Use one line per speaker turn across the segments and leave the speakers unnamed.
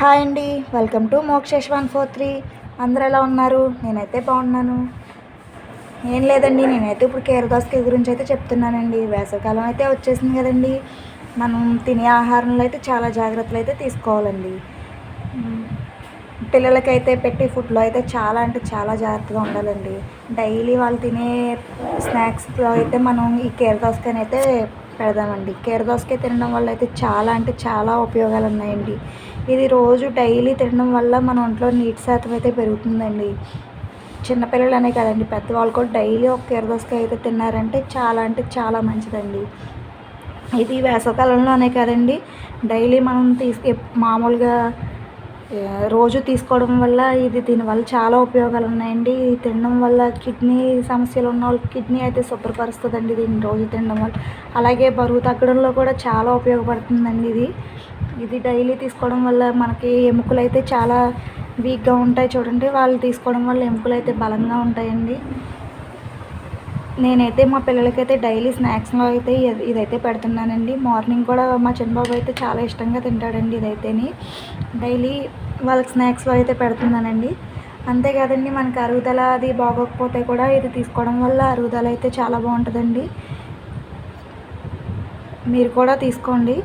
Hi అండి, welcome to Mokshesh 143. అందరూ ఎలా ఉన్నారు? నేనైతే బాగున్నాను. ఏం లేదండి, నేనైతే ఇప్పుడు కీరదోసకాయ గురించి అయితే చెప్తున్నానండి. వేసవికాలం అయితే వచ్చేసింది కదండి. మనం తినే ఆహారంలో అయితే చాలా జాగ్రత్తలు అయితే తీసుకోవాలండి. పిల్లలకైతే పెట్టే ఫుడ్లో అయితే చాలా అంటే చాలా జాగ్రత్తగా ఉండాలండి. డైలీ వాళ్ళు తినే స్నాక్స్లో అయితే మనం ఈ కీరదోసకాయని అయితే పెడదామండి. కీరదోసకాయ తినడం వల్ల అయితే చాలా అంటే చాలా ఉపయోగాలు ఉన్నాయండి. ఇది రోజు డైలీ తినడం వల్ల మన ఒంట్లో నీటి శాతం అయితే పెరుగుతుందండి. చిన్నపిల్లలనే కదండి, పెద్దవాళ్ళు కూడా డైలీ ఒక కీరదోసకాయ అయితే తిన్నారంటే చాలా అంటే చాలా మంచిదండి. ఇది వేసవికాలంలోనే కదండి, డైలీ మనం మామూలుగా రోజు తీసుకోవడం వల్ల దీనివల్ల చాలా ఉపయోగాలు ఉన్నాయండి. తినడం వల్ల కిడ్నీ సమస్యలు ఉన్న వాళ్ళకి కిడ్నీ అయితే శుభ్రపరుస్తుందండి దీన్ని రోజు తినడం వల్ల. అలాగే బరువు తగ్గడంలో కూడా చాలా ఉపయోగపడుతుందండి ఇది డైలీ తీసుకోవడం వల్ల మనకి ఎముకలు అయితే చాలా వీక్గా ఉంటాయి చూడండి, వాళ్ళు తీసుకోవడం వల్ల ఎముకలు అయితే బలంగా ఉంటాయండి. నేనైతే మా పిల్లలకైతే డైలీ స్నాక్స్లో అయితే ఇదైతే పెడుతున్నానండి. మార్నింగ్ కూడా మా చిన్నబాబు అయితే చాలా ఇష్టంగా తింటాడండి ఇదైతేని. డైలీ వాళ్ళకి స్నాక్స్లో అయితే పెడుతున్నానండి. అంతేకాదండి, మనకి అరుగుదల అది బాగోకపోతే కూడా ఇది తీసుకోవడం వల్ల అరుగుదల అయితే చాలా బాగుంటుందండి. మీరు కూడా తీసుకోండి.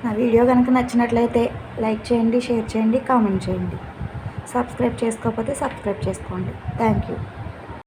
నా వీడియో కనుక నచ్చినట్లయితే లైక్ చేయండి, షేర్ చేయండి, కామెంట్ చేయండి. సబ్స్క్రైబ్ చేసుకోకపోతే సబ్స్క్రైబ్ చేసుకోండి. Thank you.